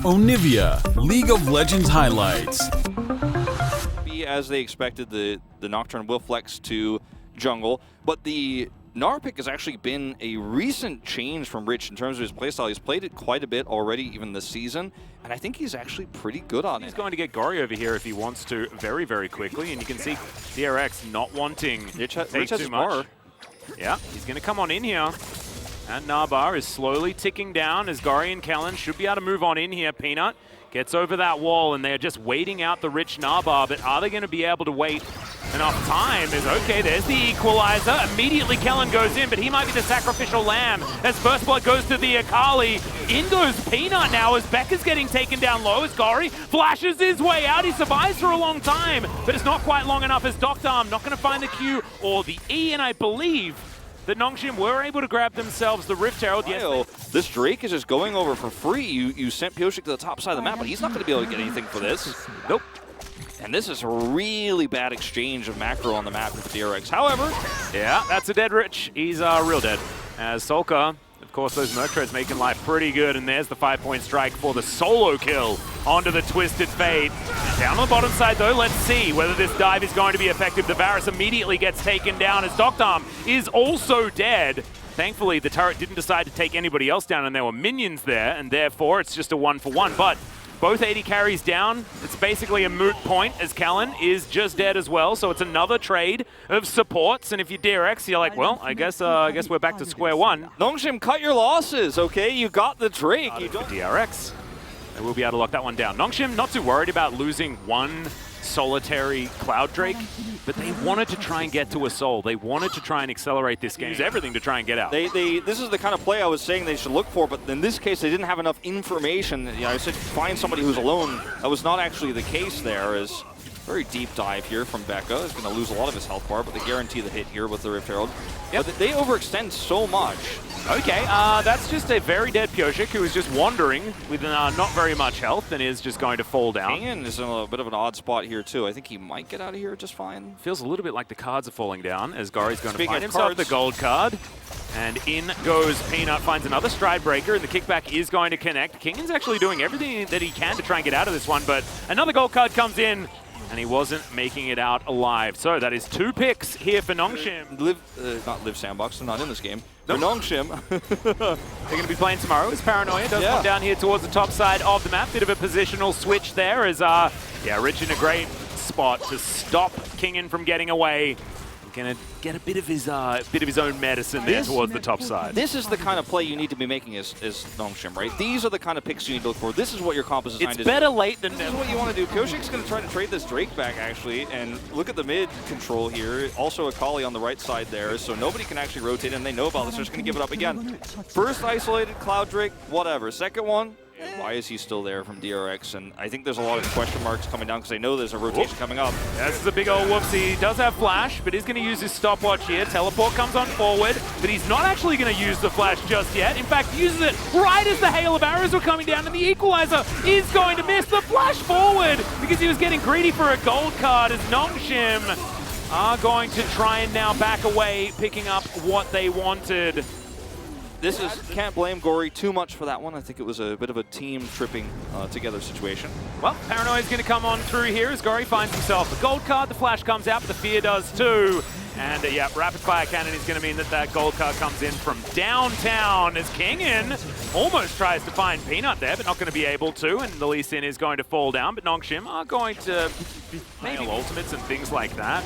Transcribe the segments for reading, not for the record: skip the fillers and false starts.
Onivia, League of Legends highlights. As they expected, the Nocturne will flex to jungle, but the Gnar pick has actually been a recent change from Rich in terms of his playstyle. He's played it quite a bit already, even this season, and I think he's actually pretty good on it. He's going to get Gory over here if he wants to very, very quickly, and you can see DRX not wanting to take too much. Yeah, he's going to come on in here. And Narbar is slowly ticking down as Gori and Kellen should be able to move on in here. Peanut gets over that wall, and they're just waiting out the Rich Narbar, but are they going to be able to wait enough time? Is okay, there's the equalizer. Immediately Kellen goes in, but he might be the sacrificial lamb as First Blood goes to the Akali. In goes Peanut now as Becca's getting taken down low as Gori flashes his way out. He survives for a long time, but it's not quite long enough as Doctarm not going to find the Q or the E, and I believe that Nongshim were able to grab themselves the Rift Herald. Yes, this Drake is just going over for free. You sent Pioshik to the top side of the map, but he's not going to be able to get anything for this. Nope. And this is a really bad exchange of macro on the map for DRX. However, yeah, that's a dead Rich. He's real dead. As Solka, of course, those Merc Treads making life pretty good, and there's the 5-point strike for the solo kill onto the Twisted Fate. Down on the bottom side, though, let's see whether this dive is going to be effective. The Varus immediately gets taken down as Doctarm is also dead. Thankfully, the turret didn't decide to take anybody else down, and there were minions there, and therefore it's just a 1-for-1. But both 80 carries down. It's basically a moot point as Callan is just dead as well. So it's another trade of supports. And if you're DRX, you're like, well, I guess we're back to square one. Nongshim, cut your losses, okay? You got the Drake. You don't. DRX. They will be able to lock that one down. Nongshim not too worried about losing one solitary Cloud Drake, but they wanted to try and get to a soul. They wanted to try and accelerate this game. Use everything to try and get out. This is the kind of play I was saying they should look for, but in this case, they didn't have enough information. You know, I said find somebody who's alone. That was not actually the case there. As very deep dive here from Becca. He's going to lose a lot of his health bar, but they guarantee the hit here with the Rift Herald. Yep. But they overextend so much. Okay, that's just a very dead Pioshik who is just wandering with not very much health and is just going to fall down. Ian is in a bit of an odd spot here too. I think he might get out of here just fine. Feels a little bit like the cards are falling down as Gori's going to find himself the gold card. And in goes Peanut, finds another stride breaker, and the kickback is going to connect. Kingan's actually doing everything that he can to try and get out of this one, but another gold card comes in, and he wasn't making it out alive. So that is 2 picks here for Nongshim. Not Live Sandbox, they're not in this game. Nope. For Nongshim. They're going to be playing tomorrow as Paranoia does come down here towards the top side of the map. Bit of a positional switch there as, Rich in a great spot to stop Kingan from getting away. Going to get a bit of his own medicine there towards the top side. This is the kind of play you need to be making as Nongshim, right? These are the kind of picks you need to look for. This is what your comp is designed to do. It's better late than never. This is what you want to do. Pioshik's going to try to trade this Drake back, actually, and look at the mid control here. Also Akali on the right side there, so nobody can actually rotate, and they know about this. They're just going to give it up again. First isolated Cloud Drake, whatever. Second one, why is he still there from DRX? And I think there's a lot of question marks coming down because they know there's a rotation coming up. This is a big old whoopsie. He does have flash, but he's going to use his stopwatch here. Teleport comes on forward, but he's not actually going to use the flash just yet. In fact, he uses it right as the hail of arrows were coming down, and the equalizer is going to miss the flash forward because he was getting greedy for a gold card as Nongshim are going to try and now back away, picking up what they wanted. This is, can't blame Gory too much for that one. I think it was a bit of a team tripping together situation. Well, Paranoia's going to come on through here as Gory finds himself a gold card. The flash comes out, but the fear does too. And yeah, rapid fire cannon is going to mean that that gold card comes in from downtown as Kingan almost tries to find Peanut there, but not going to be able to. And the Lee Sin is going to fall down, but Nongshim are going to maybe ultimates and things like that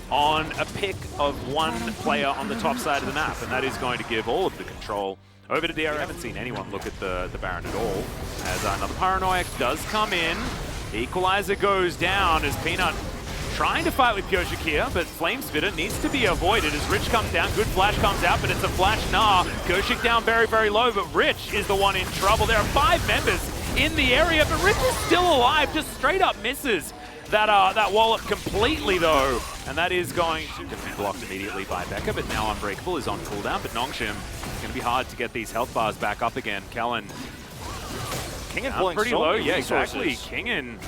on a pick of one player on the top side of the map, and that is going to give all of the control over to DRX. I haven't seen anyone look at the Baron at all, as another Paranoiac does come in. The equalizer goes down as Peanut trying to fight with Pioshik here, but Flame Spitter needs to be avoided as Rich comes down. Good flash comes out, but it's a flash Gnar. Pioshik down very, very low, but Rich is the one in trouble. There are 5 members in the area, but Rich is still alive, just straight up misses that wallop completely though, and that is going to be blocked immediately by Becca, but now Unbreakable is on cooldown, but Nongshim is going to be hard to get these health bars back up again. Kellen Kingan pretty so low, yeah, exactly. Kingan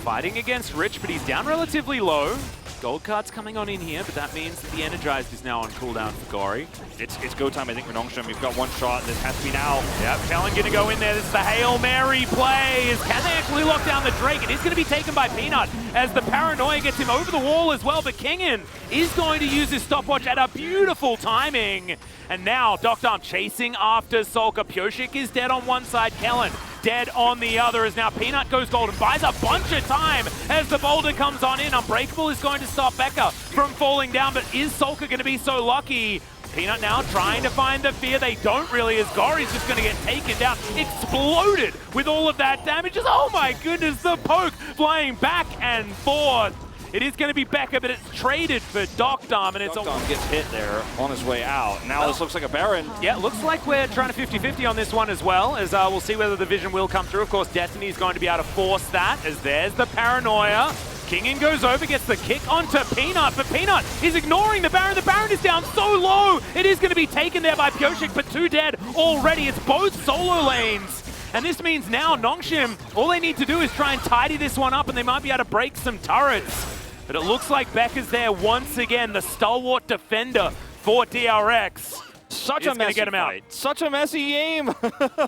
fighting against Rich, but he's down relatively low. Gold card's coming on in here, but that means that the Energized is now on cooldown for Gory. It's go time, I think, for Nongshim. You've got one shot, and this has to be now. Yep, Kellen gonna go in there. This is the Hail Mary plays. Can they actually lock down the Drake? It is gonna be taken by Peanut as the paranoia gets him over the wall as well, but Kingin is going to use his stopwatch at a beautiful timing. And now Doctor chasing after Solka. Pioshik is dead on one side, Kellen dead on the other, as now Peanut goes gold and buys a bunch of time as the boulder comes on in. Unbreakable is going to stop Becca from falling down, but is Solka going to be so lucky? Peanut now trying to find the fear. They don't really, as Gory's just going to get taken down. Exploded with all of that damage. Oh my goodness, the poke flying back and forth. It is going to be Becca, but it's traded for Docdom, and it's Docdom gets hit there on his way out. Now this looks like a Baron. Yeah, looks like we're trying to 50-50 on this one as well, as we'll see whether the vision will come through. Of course, Destiny is going to be able to force that, as there's the paranoia. Kingin goes over, gets the kick onto Peanut, but Peanut is ignoring the Baron. The Baron is down so low. It is going to be taken there by Pioshik, but 2 dead already. It's both solo lanes. And this means now Nongshim, all they need to do is try and tidy this one up, and they might be able to break some turrets. But it looks like Becca's there once again, the stalwart defender for DRX. Such a messy fight. Such a messy game.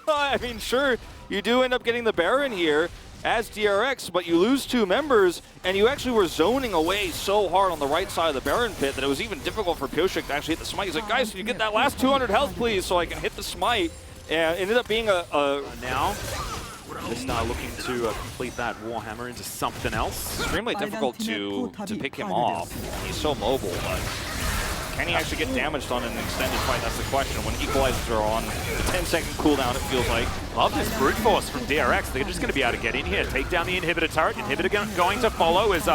I mean, sure, you do end up getting the Baron here as DRX, but you lose 2 members, and you actually were zoning away so hard on the right side of the Baron pit that it was even difficult for Pioshik to actually hit the smite. He's like, guys, can you get that last 200 health, please, so I can hit the smite? And it ended up being now Listar looking to complete that Warhammer into something else. Extremely difficult to pick him off. He's so mobile, but can he actually get damaged on an extended fight? That's the question. When equalizers are on, the 10-second cooldown, it feels like. Love this brute force from DRX. They're just going to be able to get in here, take down the inhibitor turret. Inhibitor going to follow as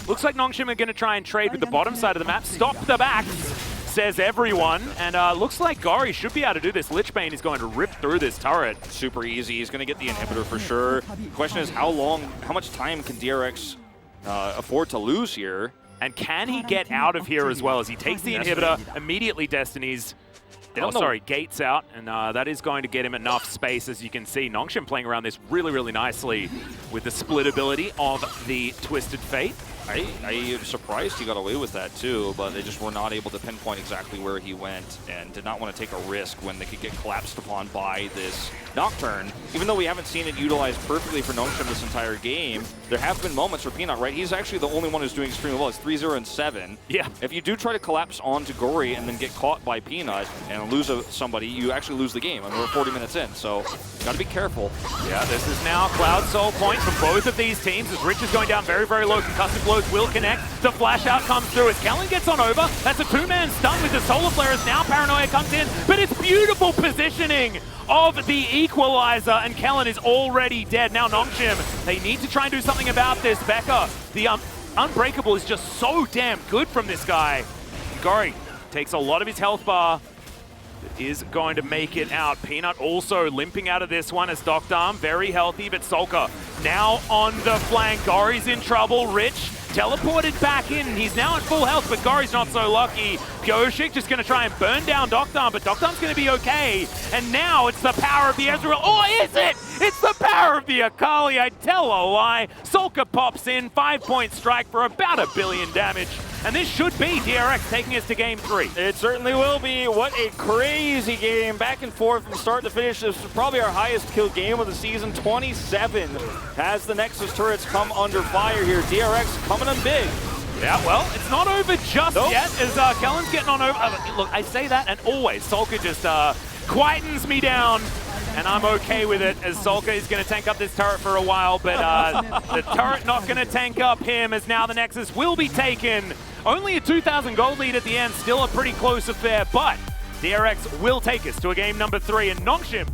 looks like Nongshim are going to try and trade with the bottom side of the map. Stop the backs, says everyone. And looks like Gory should be able to do this. Lichbane is going to rip through this turret. Super easy. He's going to get the inhibitor for sure. The question is how much time can DRX afford to lose here? And can he get out of here as well as he takes the inhibitor, immediately Destiny's, gates out, and that is going to get him enough space, as you can see. Nongshim playing around this really, really nicely with the split ability of the Twisted Fate. I am surprised he got away with that too, but they just were not able to pinpoint exactly where he went and did not want to take a risk when they could get collapsed upon by this Nocturne. Even though we haven't seen it utilized perfectly for Nongshim this entire game, there have been moments for Peanut, right? He's actually the only one who's doing extremely well. It's 3-0 and 7. Yeah. If you do try to collapse onto Gory and then get caught by Peanut and lose somebody, you actually lose the game. And we're 40 minutes in, so got to be careful. Yeah, this is now Cloud Soul point from both of these teams as Rich is going down very, very low. Concussive blows will connect. The flash out comes through as Kellen gets on over. That's a 2-man stun with the solar flares. Now Paranoia comes in, but it's beautiful positioning of the equalizer, and Kellen is already dead. Now Nongshim, they need to try and do something about this. Becca, the Unbreakable is just so damn good from this guy. Gory takes a lot of his health bar. Is going to make it out. Peanut also limping out of this one as Docdom, very healthy, but Solka now on the flank. Gory's in trouble. Rich teleported back in. He's now at full health, but Gory's not so lucky. Pioshik just going to try and burn down Docdom, but Docdom's going to be okay. And now it's the power of the Ezreal. Oh, is it? It's the power of the Akali. I tell a lie. Solka pops in, 5-point strike for about 1 billion damage. And this should be DRX taking us to game 3. It certainly will be. What a crazy game. Back and forth from start to finish. This is probably our highest kill game of the season. 27 as the Nexus turrets come under fire here. DRX coming in big. Yeah, well, it's not over just yet as Kellen's getting on over. Look, I say that and always Solka just quietens me down. And I'm okay with it as Solka is going to tank up this turret for a while, but the turret not going to tank up him as now the Nexus will be taken. Only a 2,000 gold lead at the end, still a pretty close affair, but DRX will take us to a game number 3, and Nongshim